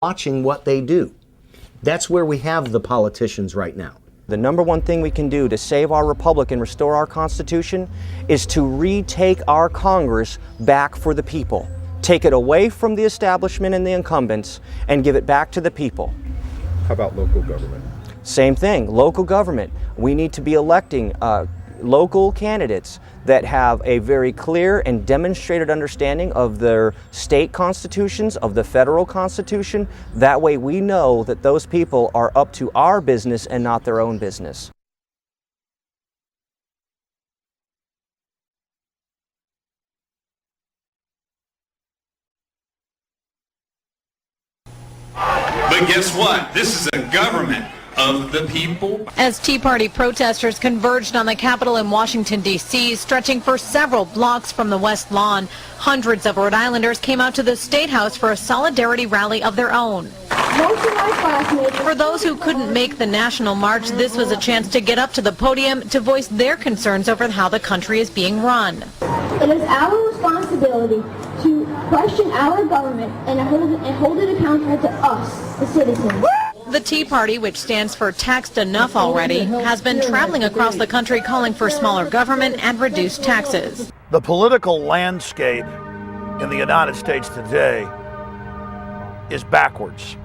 watching what they do. That's where we have the politicians right now. The number one thing we can do to save our republic and restore our Constitution is to retake our Congress back for the people. Take it away from the establishment and the incumbents and give it back to the people. How about local government? Same thing, local government. We need to be electing local candidates that have a very clear and demonstrated understanding of their state constitutions, of the federal constitution. That way we know that those people are up to our business and not their own business. But guess what? This is a government of the people. As Tea Party protesters converged on the Capitol in Washington, D.C., stretching for several blocks from the West Lawn, hundreds of Rhode Islanders came out to the State House for a solidarity rally of their own. For those who couldn't make the national march, this was a chance to get up to the podium to voice their concerns over how the country is being run. It is our responsibility to question our government and hold it accountable to us, the citizens. The Tea Party, which stands for Taxed Enough Already, has been traveling across the country calling for smaller government and reduced taxes. The political landscape in the United States today is backwards.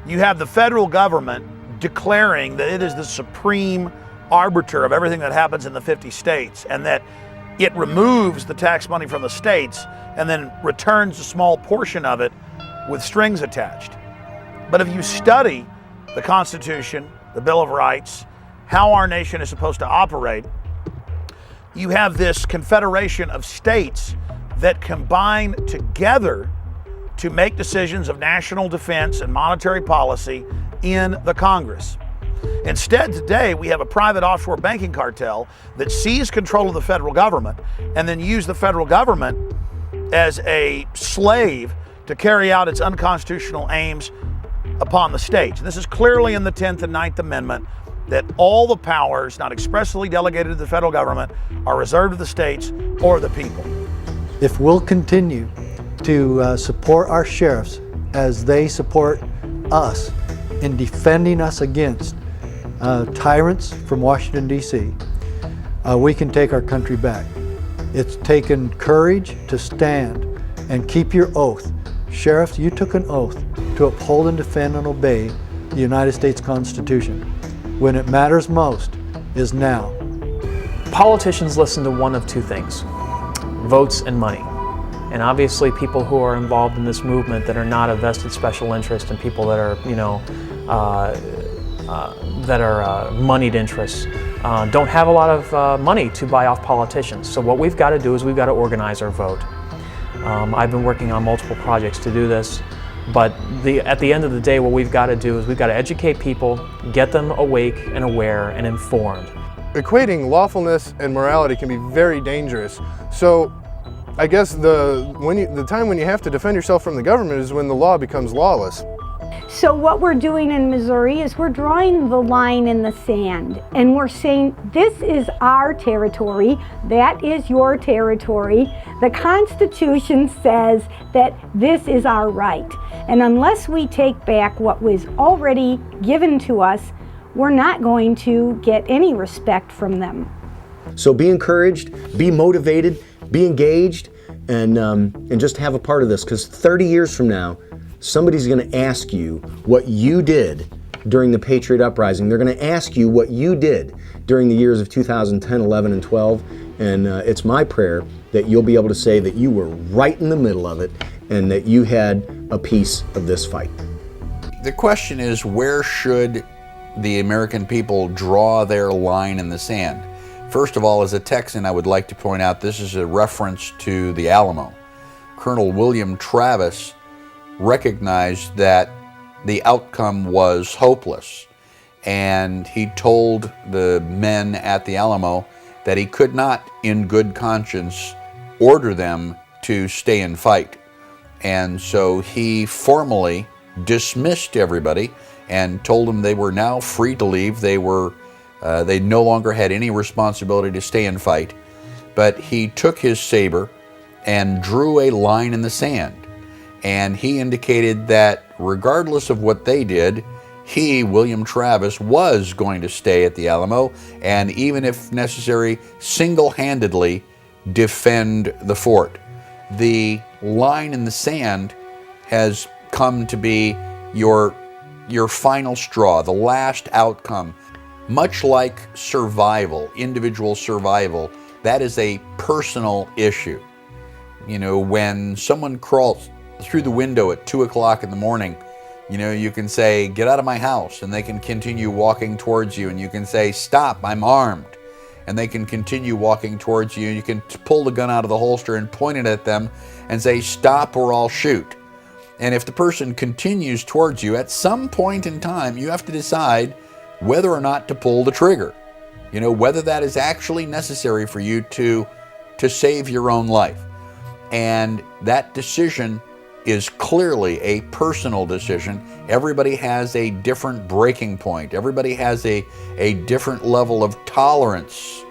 You have the federal government declaring that it is the supreme arbiter of everything that happens in the 50 states, and that it removes the tax money from the states and then returns a small portion of it with strings attached. But if you study the Constitution, the Bill of Rights, how our nation is supposed to operate, you have this confederation of states that combine together to make decisions of national defense and monetary policy in the Congress. Instead, today, we have a private offshore banking cartel that seized control of the federal government and then used the federal government as a slave to carry out its unconstitutional aims upon the states. This is clearly in the 10th and 9th Amendment, that all the powers not expressly delegated to the federal government are reserved to the states or the people. If we'll continue to support our sheriffs as they support us in defending us against tyrants from Washington, D.C., we can take our country back. It's taken courage to stand and keep your oath. Sheriffs, you took an oath to uphold and defend and obey the United States Constitution. When it matters most is now. Politicians listen to one of two things: votes and money. And obviously people who are involved in this movement that are not a vested special interest and people that are, moneyed interests don't have a lot of money to buy off politicians. So what we've got to do is we've got to organize our vote. I've been working on multiple projects to do this, but at the end of the day, what we've got to do is we've got to educate people, get them awake and aware and informed. Equating lawfulness and morality can be very dangerous. So I guess the time when you have to defend yourself from the government is when the law becomes lawless. So what we're doing in Missouri is we're drawing the line in the sand, and we're saying this is our territory, that is your territory. The Constitution says that this is our right, and unless we take back what was already given to us, we're not going to get any respect from them. So be encouraged, be motivated, be engaged, and just have a part of this, because 30 years from now, somebody's going to ask you what you did during the Patriot Uprising. They're going to ask you what you did during the years of 2010, 11, and 12. And it's my prayer that you'll be able to say that you were right in the middle of it and that you had a piece of this fight. The question is, where should the American people draw their line in the sand? First of all, as a Texan, I would like to point out this is a reference to the Alamo. Colonel William Travis recognized that the outcome was hopeless, and he told the men at the Alamo that he could not, in good conscience, order them to stay and fight. And so he formally dismissed everybody and told them they were now free to leave. They no longer had any responsibility to stay and fight. But he took his saber and drew a line in the sand. And he indicated that regardless of what they did, he, William Travis, was going to stay at the Alamo and, even if necessary, single-handedly defend the fort. The line in the sand has come to be your final straw, the last outcome. Much like survival, individual survival, that is a personal issue. You know, when someone crawls through the window at 2 o'clock in the morning, you know, you can say, "Get out of my house," and they can continue walking towards you, and you can say, "Stop, I'm armed," and they can continue walking towards you. You can pull the gun out of the holster and point it at them and say, "Stop or I'll shoot." And if the person continues towards you, at some point in time, you have to decide whether or not to pull the trigger. You know, whether that is actually necessary for you to save your own life. And that decision is clearly a personal decision. Everybody has a different breaking point. Everybody has a different level of tolerance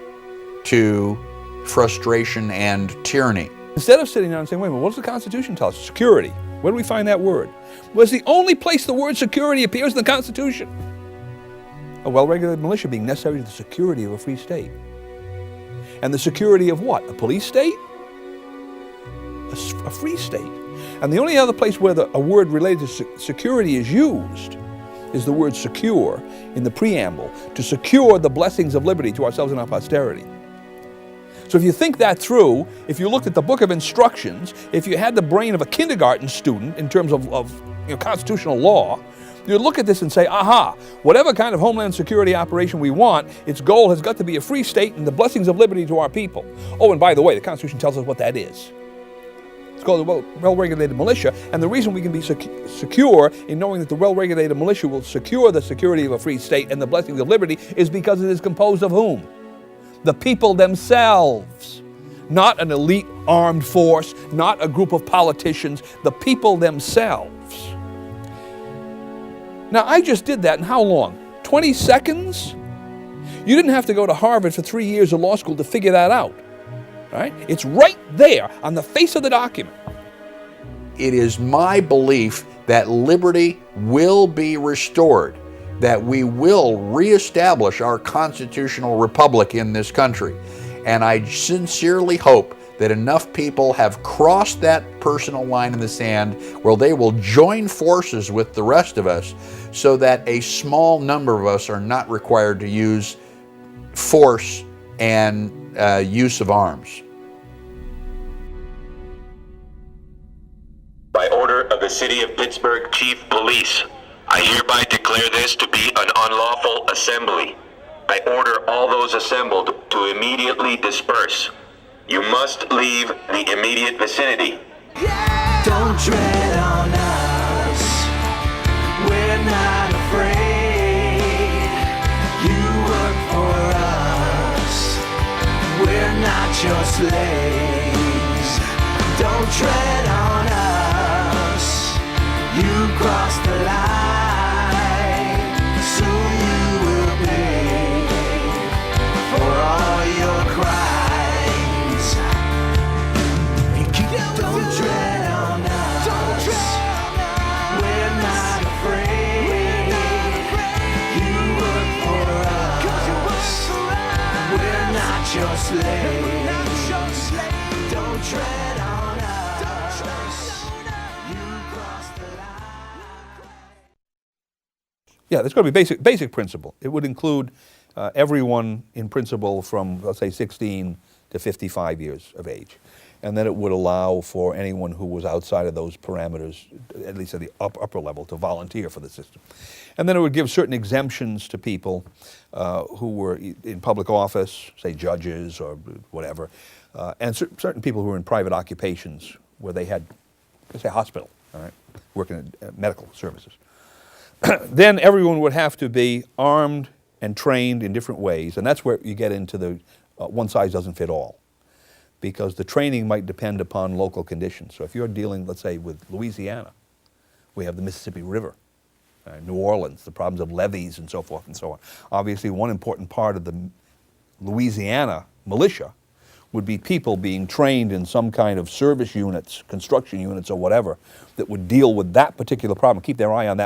to frustration and tyranny. Instead of sitting down and saying, wait a minute, what does the Constitution tell us? Security. Where do we find that word? Well, it's the only place the word security appears in the Constitution. A well-regulated militia being necessary to the security of a free state. And the security of what? A police state? A free state. And the only other place where a word related to security is used is the word secure in the preamble, to secure the blessings of liberty to ourselves and our posterity. So if you think that through, if you looked at the book of instructions, if you had the brain of a kindergarten student in terms of constitutional law, you'd look at this and say, aha, whatever kind of homeland security operation we want, its goal has got to be a free state and the blessings of liberty to our people. Oh, and by the way, the Constitution tells us what that is. It's called the well-regulated militia, and the reason we can be secure in knowing that the well-regulated militia will secure the security of a free state and the blessings of liberty is because it is composed of whom? The people themselves. Not an elite armed force, not a group of politicians, the people themselves. Now, I just did that in how long? 20 seconds? You didn't have to go to Harvard for 3 years of law school to figure that out. Right? It's right there on the face of the document. It is my belief that liberty will be restored, that we will reestablish our constitutional republic in this country. And I sincerely hope that enough people have crossed that personal line in the sand where they will join forces with the rest of us so that a small number of us are not required to use force and use of arms. By order of the City of Pittsburgh Chief Police, I hereby declare this to be an unlawful assembly. I order all those assembled to immediately disperse. You must leave the immediate vicinity. Don't tread on us. We're not afraid. You work for us. We're not your slaves. Don't tread on us. You crossed the line. Soon you will pay for all your crimes. Don't tread on us. We're not afraid. You work for us. We're not your slaves. Don't tread on us. You crossed the line. Yeah, there's got to be basic principle. It would include everyone in principle from, let's say, 16 to 55 years of age. And then it would allow for anyone who was outside of those parameters, at least at the upper level, to volunteer for the system. And then it would give certain exemptions to people who were in public office, say judges or whatever, and certain people who were in private occupations where they had, let's say, hospital, all right, working in medical services. Then everyone would have to be armed and trained in different ways, and that's where you get into the one size doesn't fit all, because the training might depend upon local conditions. So if you're dealing, let's say, with Louisiana, we have the Mississippi River, New Orleans, the problems of levees and so forth and so on. Obviously, one important part of the Louisiana militia would be people being trained in some kind of service units, construction units or whatever, that would deal with that particular problem, keep their eye on that